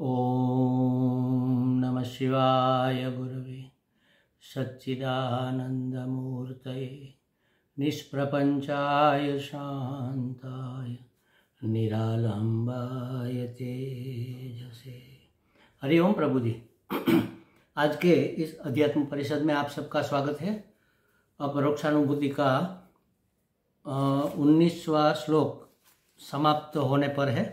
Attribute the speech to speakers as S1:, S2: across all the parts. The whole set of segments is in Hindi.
S1: ओम नमः शिवाय गुरवे सच्चिदानंदमूर्तये निष्प्रपंचाय शांताय निरालंबाय तेजसे। हरिओम प्रभु जी। आज के इस अध्यात्म परिषद में आप सबका स्वागत है। अपरोक्षानुभूति का 19वां श्लोक समाप्त होने पर है।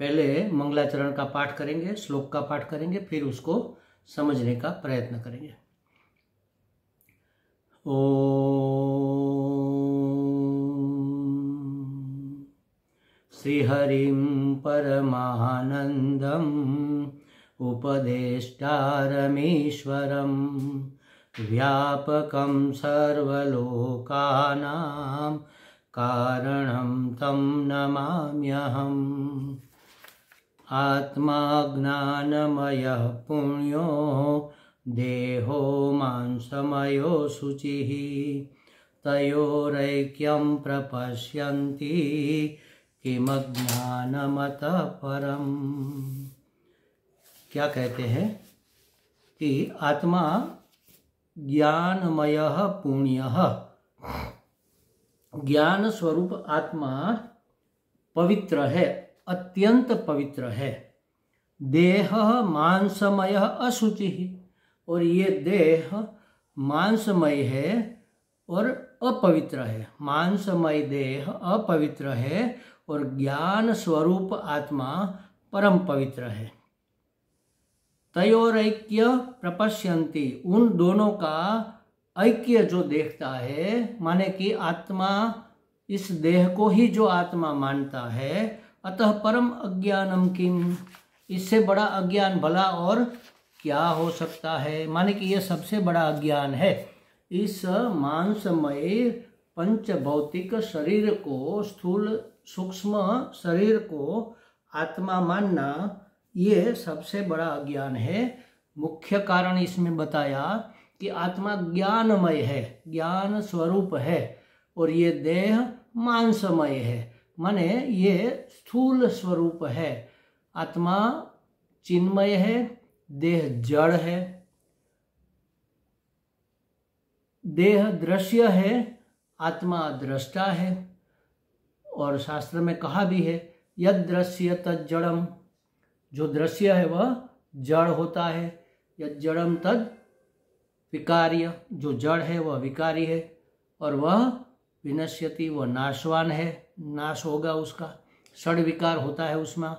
S1: पहले मंगलाचरण का पाठ करेंगे, श्लोक का पाठ करेंगे, फिर उसको समझने का प्रयत्न करेंगे। ओम श्रीहरिं परमानंदं उपदेष्टारमीश्वरं व्यापकं सर्वलोकानां कारणं तं नमाम्यहम्। आत्मा ज्ञानमयः पुण्यो देहो मांसमयो शुचिः तयोरैक्यं प्रपश्यन्ति किमज्ञानमतः परम्। क्या कहते हैं कि आत्मा ज्ञानमयः पुण्यः, ज्ञान स्वरूप आत्मा पवित्र है, अत्यंत पवित्र है। देह मांसमय अशुचि, और ये देह मांसमय है और अपवित्र है। मांसमय देह अपवित्र है और ज्ञान स्वरूप आत्मा परम पवित्र है। तयोरैक्य प्रपश्यन्ति, उन दोनों का ऐक्य जो देखता है, माने कि आत्मा इस देह को ही जो आत्मा मानता है, अतः परम अज्ञानम किम, इससे बड़ा अज्ञान भला और क्या हो सकता है। माने कि यह सबसे बड़ा अज्ञान है। इस मांसमय पंच भौतिक शरीर को, स्थूल सूक्ष्म शरीर को आत्मा मानना, ये सबसे बड़ा अज्ञान है। मुख्य कारण इसमें बताया कि आत्मा ज्ञानमय है, ज्ञान स्वरूप है, और ये देह मांसमय है, माने ये स्थूल स्वरूप है। आत्मा चिन्मय है, देह जड़ है। देह दृश्य है, आत्मा दृष्टा है। और शास्त्र में कहा भी है, यद दृश्य तद जड़म, जो दृश्य है वह जड़ होता है। यद जड़म तद विकार्य, जो जड़ है वह विकारी है, और वह विनश्यति, वह नाशवान है, नाश होगा उसका। षड विकार होता है उसमें,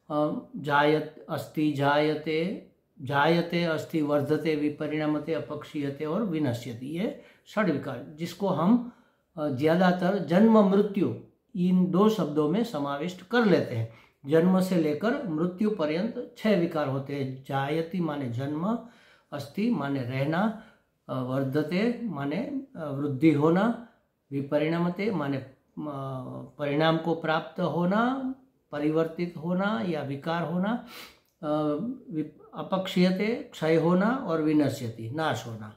S1: जायत अस्ति जायते, जायते अस्ति वर्धते विपरिणमते अपक्षीयते और विनश्यति, ये षड विकार, जिसको हम ज़्यादातर जन्म मृत्यु इन दो शब्दों में समाविष्ट कर लेते हैं। जन्म से लेकर मृत्यु पर्यंत 6 विकार होते हैं। जायति माने जन्म, अस्ति माने रहना, वर्धते माने वृद्धि होना, विपरिणमते माने परिणाम को प्राप्त होना, परिवर्तित होना या विकार होना, अपक्षीयते क्षय होना, और विनश्यति नाश होना।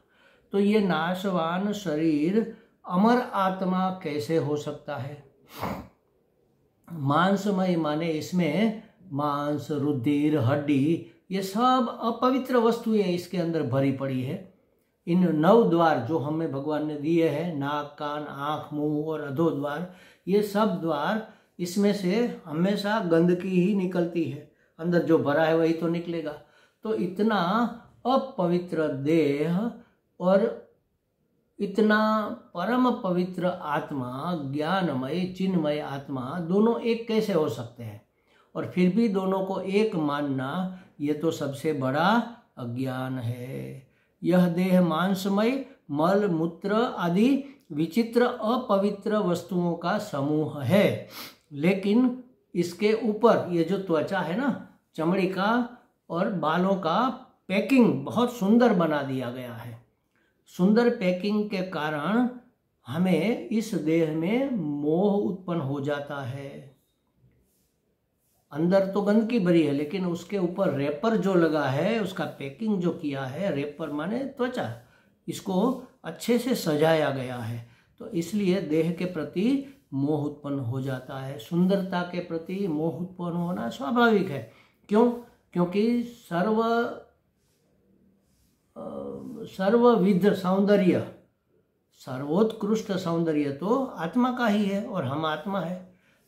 S1: तो ये नाशवान शरीर अमर आत्मा कैसे हो सकता है। मांसमय माने इसमें मांस, रुधिर, हड्डी, ये सब अपवित्र वस्तुएं इसके अंदर भरी पड़ी है। इन 9 द्वार जो हमें भगवान ने दिए हैं, नाक, कान, आँख, मुंह और अधोद्वार, ये सब द्वार, इसमें से हमेशा गंदगी ही निकलती है। अंदर जो भरा है वही तो निकलेगा। तो इतना अपवित्र देह और इतना परम पवित्र आत्मा, ज्ञानमय चिन्मय आत्मा, दोनों एक कैसे हो सकते हैं। और फिर भी दोनों को एक मानना, ये तो सबसे बड़ा अज्ञान है। यह देह मांसमय मल मूत्र आदि विचित्र अपवित्र वस्तुओं का समूह है, लेकिन इसके ऊपर ये जो त्वचा है ना, चमड़ी का और बालों का पैकिंग बहुत सुंदर बना दिया गया है। सुंदर पैकिंग के कारण हमें इस देह में मोह उत्पन्न हो जाता है। अंदर तो गंदगी भरी है, लेकिन उसके ऊपर रेपर जो लगा है, उसका पैकिंग जो किया है, रेपर माने त्वचा, इसको अच्छे से सजाया गया है। तो इसलिए देह के प्रति मोह उत्पन्न हो जाता है। सुंदरता के प्रति मोह उत्पन्न होना स्वाभाविक है। क्यों? क्योंकि सर्वविध सौंदर्य, सर्वोत्कृष्ट सौंदर्य तो आत्मा का ही है और हम आत्मा है।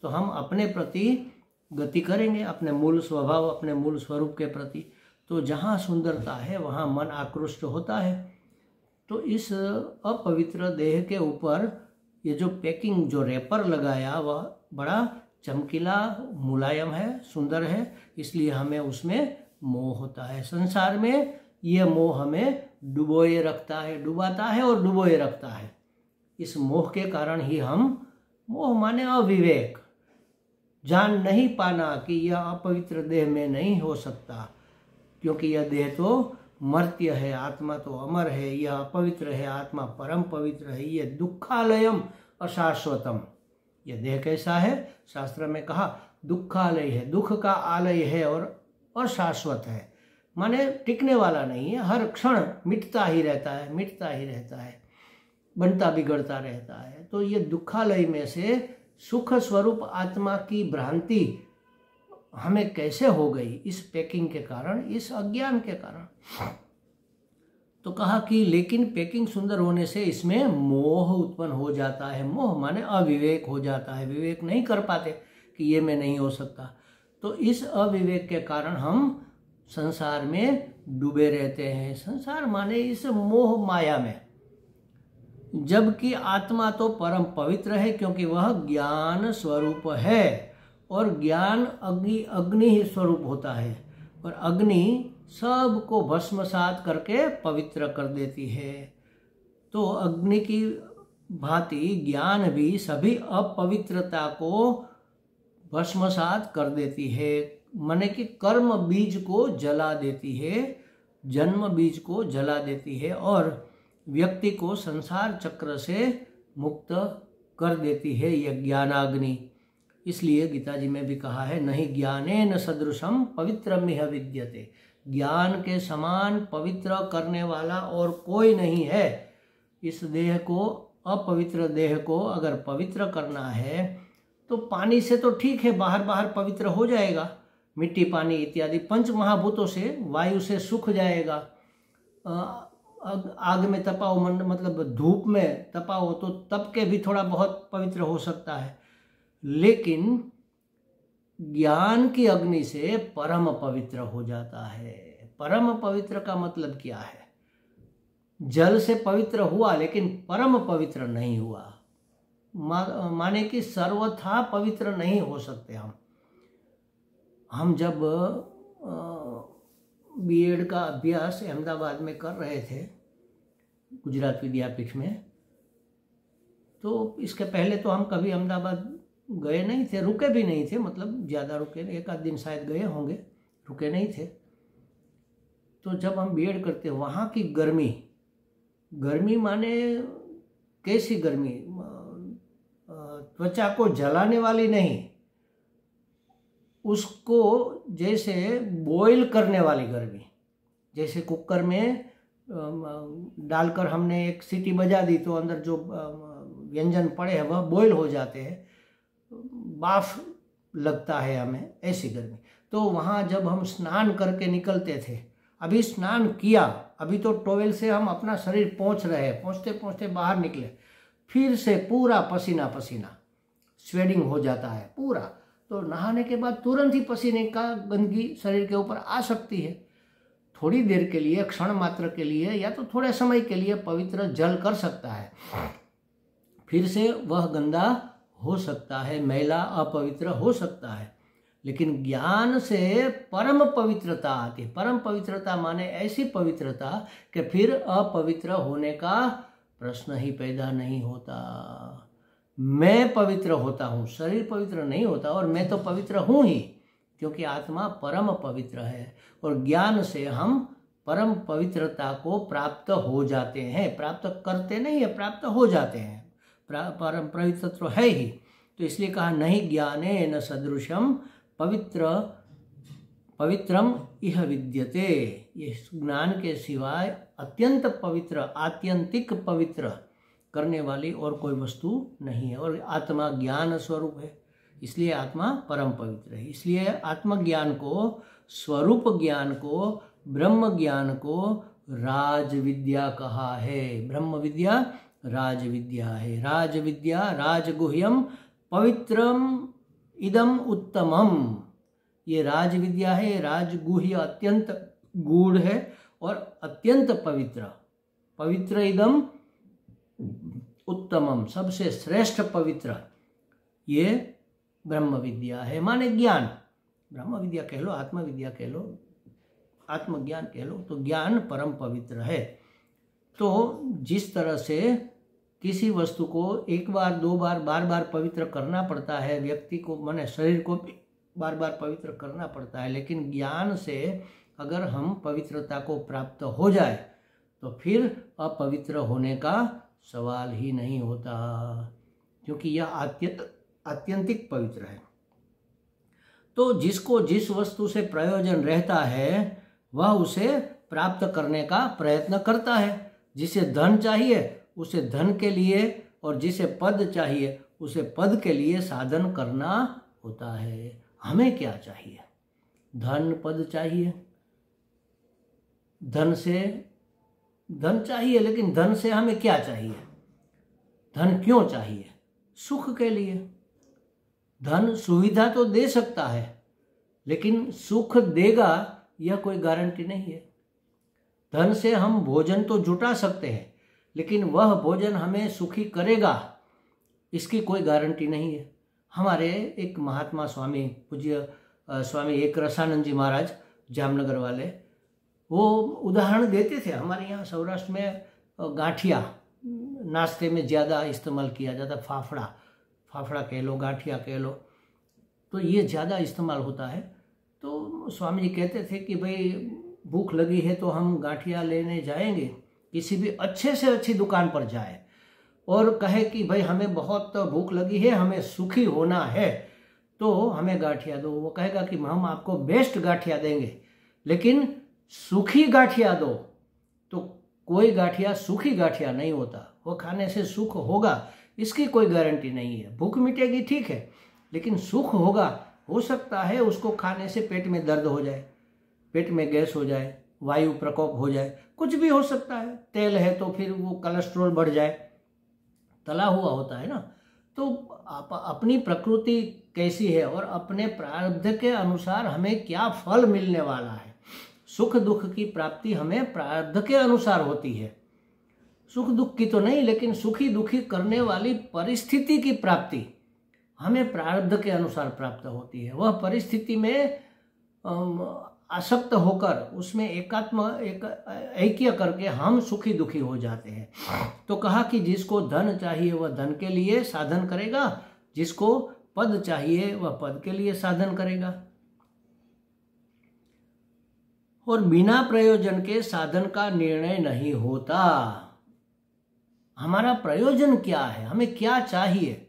S1: तो हम अपने प्रति गति करेंगे, अपने मूल स्वभाव, अपने मूल स्वरूप के प्रति। तो जहाँ सुंदरता है वहाँ मन आकृष्ट होता है। तो इस अपवित्र देह के ऊपर ये जो पैकिंग, जो रैपर लगाया, वह बड़ा चमकीला, मुलायम है, सुंदर है, इसलिए हमें उसमें मोह होता है। संसार में ये मोह हमें डुबोए रखता है, डुबाता है और डुबोए रखता है। इस मोह के कारण ही हम, मोह माने अविवेक, जान नहीं पाना कि यह अपवित्र देह में नहीं हो सकता, क्योंकि यह देह तो मर्त्य है, आत्मा तो अमर है। यह अपवित्र है, आत्मा परम पवित्र है। यह दुखालयम अशाश्वतम। यह देह कैसा है? शास्त्र में कहा दुखालय है, दुख का आलय है और अशाश्वत है, माने टिकने वाला नहीं है, हर क्षण मिटता ही रहता है, मिटता ही रहता है, बनता बिगड़ता रहता है। तो ये दुखालय में से सुख स्वरूप आत्मा की भ्रांति हमें कैसे हो गई? इस पैकिंग के कारण, इस अज्ञान के कारण। तो कहा कि लेकिन पैकिंग सुंदर होने से इसमें मोह उत्पन्न हो जाता है। मोह माने अविवेक हो जाता है, विवेक नहीं कर पाते कि ये मैं नहीं हो सकता। तो इस अविवेक के कारण हम संसार में डूबे रहते हैं। संसार माने इस मोह माया में, जबकि आत्मा तो परम पवित्र है, क्योंकि वह ज्ञान स्वरूप है और ज्ञान अग्नि ही स्वरूप होता है और अग्नि सबको भस्मसात करके पवित्र कर देती है। तो अग्नि की भांति ज्ञान भी सभी अपवित्रता को भस्मसात कर देती है, माने कि कर्म बीज को जला देती है, जन्म बीज को जला देती है और व्यक्ति को संसार चक्र से मुक्त कर देती है यह ज्ञानाग्नि। इसलिए गीता जी में भी कहा है, नहीं ज्ञानेन सदृशम पवित्रमिह विद्यते। ज्ञान के समान पवित्र करने वाला और कोई नहीं है। इस देह को, अपवित्र देह को अगर पवित्र करना है तो पानी से तो ठीक है, बाहर बाहर पवित्र हो जाएगा, मिट्टी, पानी इत्यादि पंच महाभूतों से, वायु से सूख जाएगा। आग में तपाओ, मतलब धूप में तपाओ तो तप के भी थोड़ा बहुत पवित्र हो सकता है। लेकिन ज्ञान की अग्नि से परम पवित्र हो जाता है। परम पवित्र का मतलब क्या है? जल से पवित्र हुआ लेकिन परम पवित्र नहीं हुआ, माने कि सर्वथा पवित्र नहीं हो सकते हम जब बीएड का अभ्यास अहमदाबाद में कर रहे थे, गुजरात विद्यापीठ में, तो इसके पहले तो हम कभी अहमदाबाद गए नहीं थे, रुके भी नहीं थे, मतलब ज़्यादा रुके नहीं, एक आध दिन शायद गए होंगे, रुके नहीं थे। तो जब हम बीएड करते, वहाँ की गर्मी माने कैसी गर्मी? त्वचा को जलाने वाली नहीं, उसको जैसे बॉईल करने वाली गर्मी। जैसे कुकर में डालकर हमने एक सीटी बजा दी तो अंदर जो व्यंजन पड़े हैं वह बॉईल हो जाते हैं, बाफ लगता है हमें, ऐसी गर्मी। तो वहाँ जब हम स्नान करके निकलते थे, अभी स्नान किया, अभी तो टॉवेल से हम अपना शरीर पोंछ रहे हैं, पोंछते पोंछते बाहर निकले, फिर से पूरा पसीना पसीना, स्वेडिंग हो जाता है पूरा। तो नहाने के बाद तुरंत ही पसीने का गंदगी शरीर के ऊपर आ सकती है। थोड़ी देर के लिए, क्षण मात्र के लिए या तो थोड़े समय के लिए पवित्र जल कर सकता है, फिर से वह गंदा हो सकता है, मैला अपवित्र हो सकता है। लेकिन ज्ञान से परम पवित्रता आती। परम पवित्रता माने ऐसी पवित्रता कि फिर अपवित्र होने का प्रश्न ही पैदा नहीं होता। मैं पवित्र होता हूँ, शरीर पवित्र नहीं होता, और मैं तो पवित्र हूँ ही, क्योंकि आत्मा परम पवित्र है। और ज्ञान से हम परम पवित्रता को प्राप्त हो जाते हैं, प्राप्त करते नहीं है, प्राप्त हो जाते हैं, परम पवित्र है ही। तो इसलिए कहा, नहीं ज्ञाने न सदृशम पवित्रम इह विद्यते। ये ज्ञान के सिवाय अत्यंत पवित्र, आत्यंतिक पवित्र करने वाली और कोई वस्तु नहीं है। और आत्मा ज्ञान स्वरूप है, इसलिए आत्मा परम पवित्र है। इसलिए आत्मज्ञान को स्वरूप ज्ञान को, ब्रह्म ज्ञान को राज विद्या कहा है। ब्रह्म विद्या राज विद्या है। राज विद्या राजगुह्यम पवित्रम इदम उत्तमम। ये राज विद्या है, राजगुह्य अत्यंत गूढ़ है और अत्यंत पवित्र। पवित्र इदम उत्तमम, सबसे श्रेष्ठ पवित्र ये ब्रह्म विद्या है, माने ज्ञान। ब्रह्म विद्या कह लो, आत्मविद्या कह लो, आत्मज्ञान कह लो, तो ज्ञान परम पवित्र है। तो जिस तरह से किसी वस्तु को एक बार, दो बार, बार बार पवित्र करना पड़ता है, व्यक्ति को माने शरीर को बार बार पवित्र करना पड़ता है, लेकिन ज्ञान से अगर हम पवित्रता को प्राप्त हो जाए तो फिर अपवित्र होने का सवाल ही नहीं होता, क्योंकि यह आत्यंतिक पवित्र है। तो जिसको जिस वस्तु से प्रयोजन रहता है वह उसे प्राप्त करने का प्रयत्न करता है। जिसे धन चाहिए उसे धन के लिए, और जिसे पद चाहिए उसे पद के लिए साधन करना होता है। हमें क्या चाहिए? धन, पद चाहिए। धन चाहिए, लेकिन धन से हमें क्या चाहिए? धन क्यों चाहिए? सुख के लिए। धन सुविधा तो दे सकता है, लेकिन सुख देगा यह कोई गारंटी नहीं है। धन से हम भोजन तो जुटा सकते हैं, लेकिन वह भोजन हमें सुखी करेगा इसकी कोई गारंटी नहीं है। हमारे एक महात्मा स्वामी, पूज्य स्वामी एक रसानंद जी महाराज जामनगर वाले, वो उदाहरण देते थे। हमारे यहाँ सौराष्ट्र में गांठिया नाश्ते में ज़्यादा इस्तेमाल किया जाता, फाफड़ा कह लो, गांठिया कह लो, तो ये ज़्यादा इस्तेमाल होता है। तो स्वामी जी कहते थे कि भाई भूख लगी है तो हम गांठिया लेने जाएंगे, किसी भी अच्छे से अच्छी दुकान पर जाए और कहे कि भाई हमें बहुत भूख लगी है, हमें सुखी होना है तो हमें गांठिया दो। वो कहेगा कि हम आपको बेस्ट गांठिया देंगे, लेकिन सूखी गांठिया दो। तो कोई गांठिया सूखी गांठिया नहीं होता, वो खाने से सुख होगा इसकी कोई गारंटी नहीं है। भूख मिटेगी ठीक है, लेकिन सुख होगा, हो सकता है उसको खाने से पेट में दर्द हो जाए, पेट में गैस हो जाए, वायु प्रकोप हो जाए, कुछ भी हो सकता है। तेल है तो फिर वो कोलेस्ट्रॉल बढ़ जाए, तला हुआ होता है ना। तो अपनी प्रकृति कैसी है और अपने प्रारब्ध के अनुसार हमें क्या फल मिलने वाला है। सुख दुख की प्राप्ति हमें प्रारब्ध के अनुसार होती है, सुख दुख की तो नहीं, लेकिन सुखी दुखी करने वाली परिस्थिति की प्राप्ति हमें प्रारब्ध के अनुसार प्राप्त होती है। वह परिस्थिति में आसक्त होकर उसमें ऐक्य करके हम सुखी दुखी हो जाते हैं। तो कहा कि जिसको धन चाहिए वह धन के लिए साधन करेगा, जिसको पद चाहिए वह पद के लिए साधन करेगा। और बिना प्रयोजन के साधन का निर्णय नहीं होता। हमारा प्रयोजन क्या है, हमें क्या चाहिए,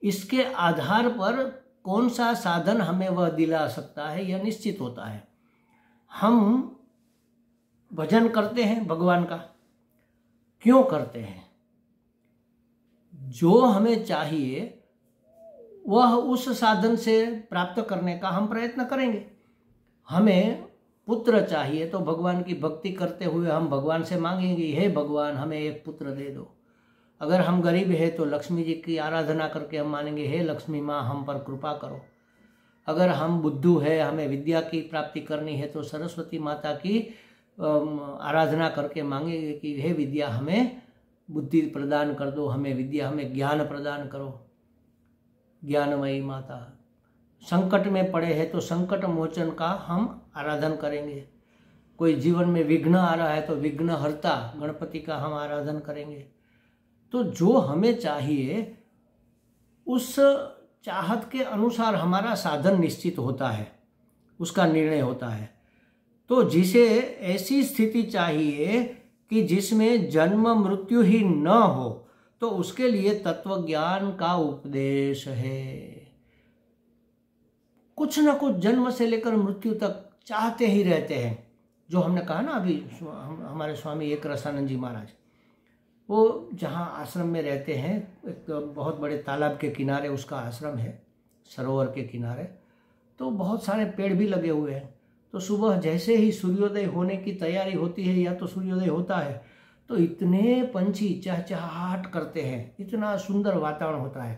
S1: इसके आधार पर कौन सा साधन हमें वह दिला सकता है यह निश्चित होता है। हम भजन करते हैं भगवान का, क्यों करते हैं? जो हमें चाहिए वह उस साधन से प्राप्त करने का हम प्रयत्न करेंगे। हमें पुत्र चाहिए तो भगवान की भक्ति करते हुए हम भगवान से मांगेंगे, हे भगवान हमें एक पुत्र दे दो। अगर हम गरीब है तो लक्ष्मी जी की आराधना करके हम मानेंगे, हे लक्ष्मी माँ हम पर कृपा करो। अगर हम बुद्धू है, हमें विद्या की प्राप्ति करनी है तो सरस्वती माता की आराधना करके मांगेंगे कि हे विद्या हमें बुद्धि प्रदान कर दो, हमें विद्या, हमें ज्ञान प्रदान करो, ज्ञानमयी माता। संकट में पड़े हैं तो संकट मोचन का हम आराधन करेंगे। कोई जीवन में विघ्न आ रहा है तो विघ्नहर्ता गणपति का हम आराधन करेंगे। तो जो हमें चाहिए उस चाहत के अनुसार हमारा साधन निश्चित होता है, उसका निर्णय होता है। तो जिसे ऐसी स्थिति चाहिए कि जिसमें जन्म मृत्यु ही न हो, तो उसके लिए तत्व ज्ञान का उपदेश है। कुछ न कुछ जन्म से लेकर मृत्यु तक चाहते ही रहते हैं। जो हमने कहा ना अभी, हमारे स्वामी एक रसानंद जी महाराज, वो जहाँ आश्रम में रहते हैं, एक बहुत बड़े तालाब के किनारे उसका आश्रम है, सरोवर के किनारे, तो बहुत सारे पेड़ भी लगे हुए हैं। तो सुबह जैसे ही सूर्योदय होने की तैयारी होती है या तो सूर्योदय होता है तो इतने पंछी चहचहाहट करते हैं, इतना सुंदर वातावरण होता है।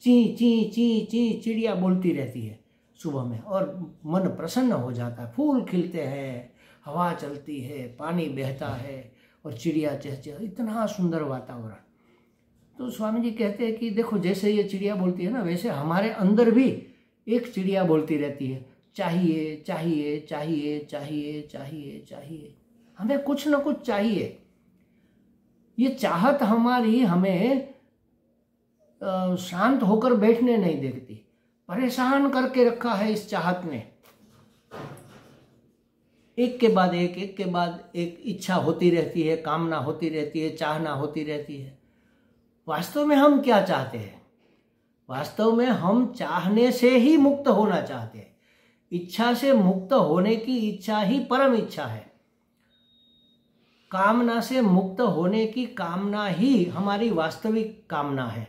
S1: ची ची ची ची चिड़िया बोलती रहती है सुबह में और मन प्रसन्न हो जाता है। फूल खिलते हैं, हवा चलती है, पानी बहता है और चिड़िया चहचहा, इतना सुंदर वातावरण। तो स्वामी जी कहते हैं कि देखो जैसे ये चिड़िया बोलती है ना, वैसे हमारे अंदर भी एक चिड़िया बोलती रहती है, चाहिए चाहिए चाहिए चाहिए चाहिए चाहिए, हमें कुछ ना कुछ चाहिए। ये चाहत हमारी हमें शांत होकर बैठने नहीं देती, परेशान करके रखा है इस चाहत ने। एक के बाद एक इच्छा होती रहती है, कामना होती रहती है, चाहना होती रहती है। वास्तव में हम क्या चाहते हैं? वास्तव में हम चाहने से ही मुक्त होना चाहते हैं। इच्छा से मुक्त होने की इच्छा ही परम इच्छा है। कामना से मुक्त होने की कामना ही हमारी वास्तविक कामना है।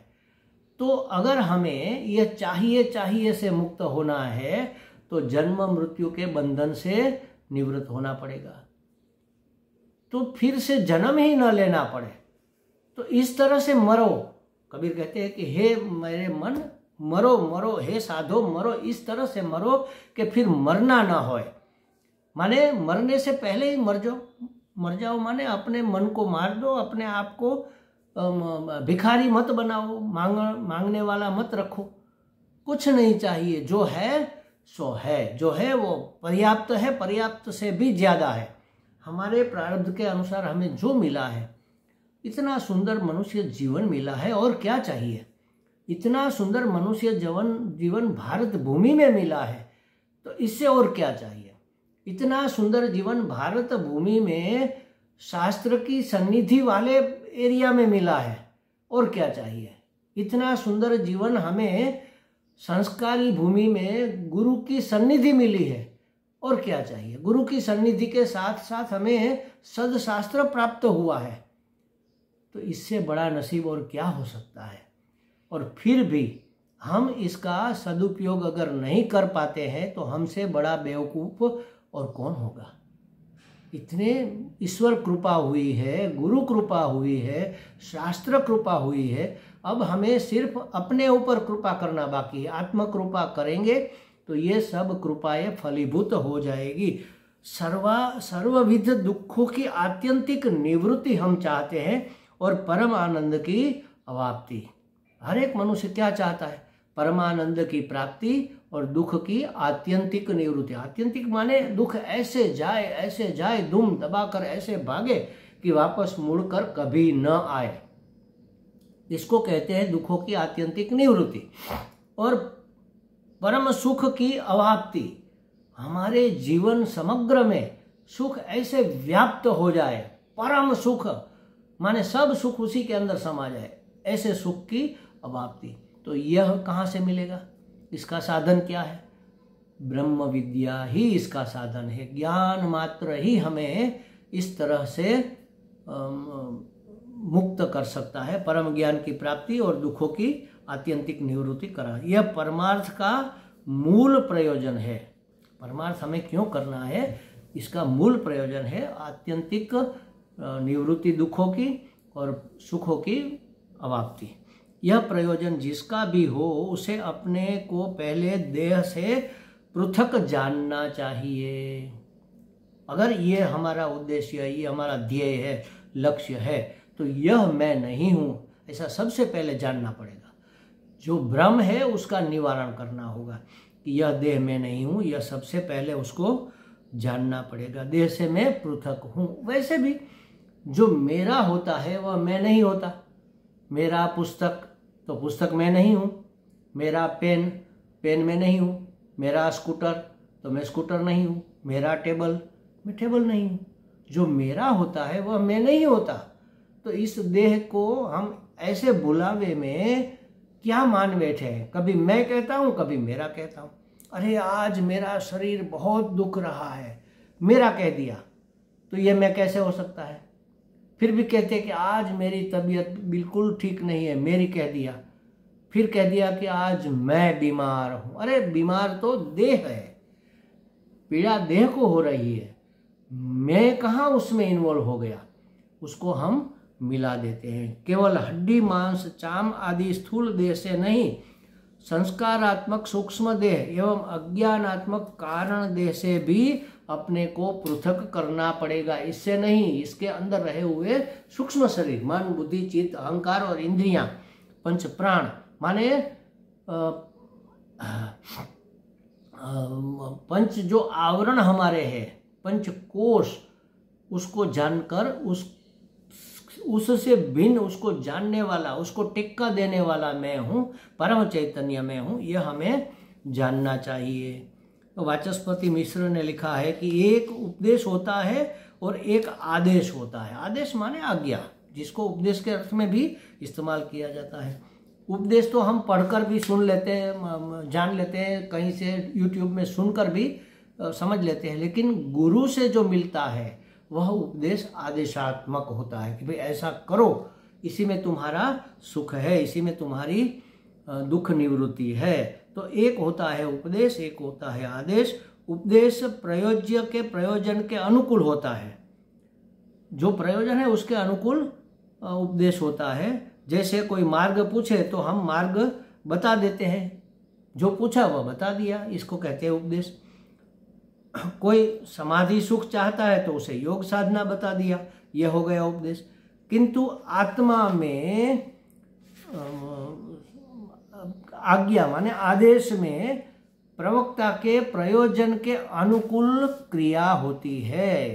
S1: तो अगर हमें यह चाहिए चाहिए से मुक्त होना है तो जन्म मृत्यु के बंधन से निवृत्त होना पड़ेगा, तो फिर से जन्म ही न लेना पड़े। तो इस तरह से मरो। कबीर कहते हैं कि हे मेरे मन मरो मरो, हे साधो मरो, इस तरह से मरो कि फिर मरना ना होए। माने मरने से पहले ही मर जाओ माने अपने मन को मार दो, अपने आप को भिखारी मत बनाओ, मांगने वाला मत रखो। कुछ नहीं चाहिए, जो है सो है, जो है वो पर्याप्त है, पर्याप्त से भी ज्यादा है। हमारे प्रारब्ध के अनुसार हमें जो मिला है, इतना सुंदर मनुष्य जीवन मिला है, और क्या चाहिए? इतना सुंदर मनुष्य जीवन भारत भूमि में मिला है, तो इससे और क्या चाहिए? इतना सुंदर जीवन भारत भूमि में शास्त्र की सन्निधि वाले एरिया में मिला है, और क्या चाहिए? इतना सुंदर जीवन हमें संस्कारी भूमि में गुरु की सन्निधि मिली है, और क्या चाहिए? गुरु की सन्निधि के साथ साथ हमें सदशास्त्र प्राप्त हुआ है, तो इससे बड़ा नसीब और क्या हो सकता है? और फिर भी हम इसका सदुपयोग अगर नहीं कर पाते हैं तो हमसे बड़ा बेवकूफ और कौन होगा? इतने ईश्वर कृपा हुई है, गुरु कृपा हुई है, शास्त्र कृपा हुई है, अब हमें सिर्फ अपने ऊपर कृपा करना बाकी है। आत्म कृपा करेंगे तो ये सब कृपाएं फलीभूत हो जाएगी। सर्वविध दुखों की आत्यंतिक निवृत्ति हम चाहते हैं और परम आनंद की अवाप्ति। हर एक मनुष्य क्या चाहता है? परमानंद की प्राप्ति और दुख की आत्यंतिक निवृत्ति। आत्यंतिक माने दुख ऐसे जाए धूम दबाकर ऐसे भागे कि वापस मुड़कर कभी न आए। इसको कहते हैं दुखों की आत्यंतिक निवृत्ति। और परम सुख की अवाप्ति, हमारे जीवन समग्र में सुख ऐसे व्याप्त हो जाए, परम सुख माने सब सुख उसी के अंदर समा जाए, ऐसे सुख की अवाप्ति। तो यह कहाँ से मिलेगा? इसका साधन क्या है? ब्रह्म विद्या ही इसका साधन है। ज्ञान मात्र ही हमें इस तरह से मुक्त कर सकता है, परम ज्ञान की प्राप्ति और दुखों की आत्यंतिक निवृत्ति करा। यह परमार्थ का मूल प्रयोजन है। परमार्थ हमें क्यों करना है, इसका मूल प्रयोजन है आत्यंतिक निवृत्ति दुखों की और सुखों की अवाप्ति। यह प्रयोजन जिसका भी हो उसे अपने को पहले देह से पृथक जानना चाहिए। अगर ये हमारा उद्देश्य है, ये हमारा ध्येय है, लक्ष्य है, तो यह मैं नहीं हूं, ऐसा सबसे पहले जानना पड़ेगा। जो भ्रम है उसका निवारण करना होगा कि यह देह मैं नहीं हूं, यह सबसे पहले उसको जानना पड़ेगा। देह से मैं पृथक हूं। वैसे भी जो मेरा होता है वह मैं नहीं होता। मेरा पुस्तक तो पुस्तक मैं नहीं हूं, मेरा पेन मैं नहीं हूं, मेरा स्कूटर तो मैं स्कूटर नहीं हूं, मेरा टेबल मैं टेबल नहीं हूं। जो मेरा होता है वह मैं नहीं होता। तो इस देह को हम ऐसे बुलावे में क्या मान बैठे हैं? कभी मैं कहता हूं, कभी मेरा कहता हूं। अरे आज मेरा शरीर बहुत दुख रहा है, मेरा कह दिया, तो यह मैं कैसे हो सकता है? फिर भी कहते हैं कि आज मेरी तबीयत बिल्कुल ठीक नहीं है, मेरी कह दिया। फिर कह दिया कि आज मैं बीमार हूं। अरे बीमार तो देह है, पीड़ा देह को हो रही है, मैं कहाँ उसमें इन्वॉल्व हो गया, उसको हम मिला देते हैं। केवल हड्डी मांस चाम आदि स्थूल देह से नहीं, संस्कारात्मक सूक्ष्म देह एवं अज्ञानात्मक कारण देह से भी अपने को पृथक करना पड़ेगा। इससे नहीं, इसके अंदर रहे हुए सूक्ष्म शरीर मन बुद्धि चित्त अहंकार और इंद्रियां पंच प्राण माने पंच जो आवरण हमारे हैं, पंच कोश, उसको जानकर उससे भिन्न, उसको जानने वाला, उसको टिक्का देने वाला मैं हूँ, परम चैतन्य मैं हूँ, यह हमें जानना चाहिए। तो वाचस्पति मिश्र ने लिखा है कि एक उपदेश होता है और एक आदेश होता है। आदेश माने आज्ञा, जिसको उपदेश के अर्थ में भी इस्तेमाल किया जाता है। उपदेश तो हम पढ़कर भी सुन लेते हैं, जान लेते हैं, कहीं से यूट्यूब में सुनकर भी समझ लेते हैं, लेकिन गुरु से जो मिलता है वह उपदेश आदेशात्मक होता है कि भाई ऐसा करो, इसी में तुम्हारा सुख है, इसी में तुम्हारी दुख निवृत्ति है। तो एक होता है उपदेश, एक होता है आदेश। उपदेश प्रयोज्य के प्रयोजन के अनुकूल होता है, जो प्रयोजन है उसके अनुकूल उपदेश होता है। जैसे कोई मार्ग पूछे तो हम मार्ग बता देते हैं, जो पूछा वह बता दिया, इसको कहते हैं उपदेश। कोई समाधि सुख चाहता है तो उसे योग साधना बता दिया, यह हो गया उपदेश। किंतु आत्मा में आज्ञा माने आदेश में प्रवक्ता के प्रयोजन के अनुकूल क्रिया होती है।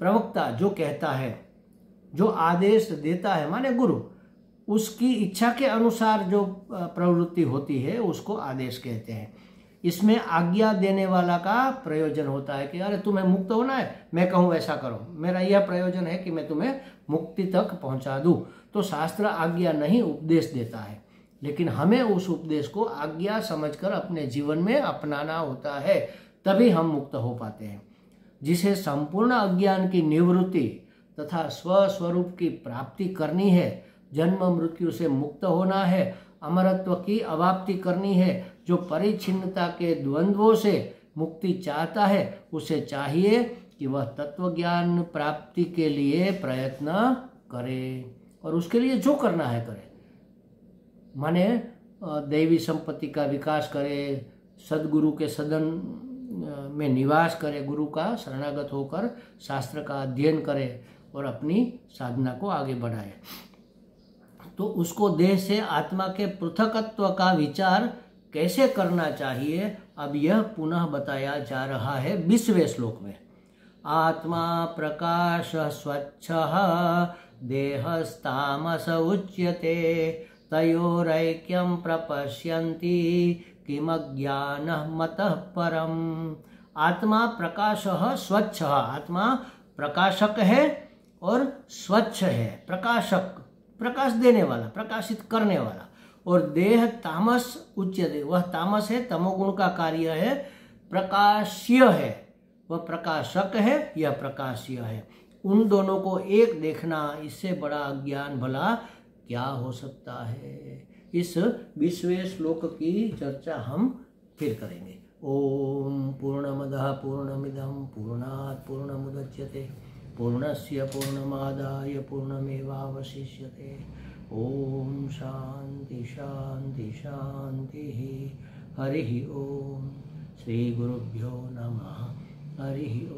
S1: प्रवक्ता जो कहता है, जो आदेश देता है माने गुरु, उसकी इच्छा के अनुसार जो प्रवृत्ति होती है उसको आदेश कहते हैं। इसमें आज्ञा देने वाला का प्रयोजन होता है कि अरे तुम्हें मुक्त होना है, मैं कहूँ वैसा करो, मेरा यह प्रयोजन है कि मैं तुम्हें मुक्ति तक पहुंचा दूं। तो शास्त्र आज्ञा नहीं उपदेश देता है, लेकिन हमें उस उपदेश को आज्ञा समझकर अपने जीवन में अपनाना होता है, तभी हम मुक्त हो पाते हैं। जिसे संपूर्ण अज्ञान की निवृत्ति तथा स्वस्वरूप की प्राप्ति करनी है, जन्म मृत्यु से मुक्त होना है, अमरत्व की अवाप्ति करनी है, जो परिच्छिन्नता के द्वंद्वों से मुक्ति चाहता है, उसे चाहिए कि वह तत्व ज्ञान प्राप्ति के लिए प्रयत्न करे, और उसके लिए जो करना है करे। माने दैवी संपत्ति का विकास करे, सदगुरु के सदन में निवास करे, गुरु का शरणागत होकर शास्त्र का अध्ययन करे और अपनी साधना को आगे बढ़ाए। तो उसको देह से आत्मा के पृथकत्व का विचार कैसे करना चाहिए, अब यह पुनः बताया जा रहा है 20वें श्लोक में। आत्मा प्रकाश स्वच्छ देहस्तामस उच्यते तयोरैक्यं प्रपश्यन्ति किमज्ञानः मतः परम्। आत्मा प्रकाशः स्वच्छ, आत्मा प्रकाशक है और स्वच्छ है, प्रकाशक, प्रकाश देने वाला, प्रकाशित करने वाला। और देह तामस उच्यते, वह तामस है, तमोगुण का कार्य है, प्रकाश्य है, वह प्रकाशक है, यह प्रकाश्य है। उन दोनों को एक देखना, इससे बड़ा अज्ञान भला क्या हो सकता है। इस 20वें श्लोक की चर्चा हम फिर करेंगे। ओम पूर्णमदः पूर्णमिदं पूर्णात् पूर्णमुदच्यते पूर्णस्य पूर्णमादाय पूर्णमेवावशिष्यते। ओम शांति शांति शांति। हरि ओम। श्री गुरुभ्यो नमः। हरि ओम।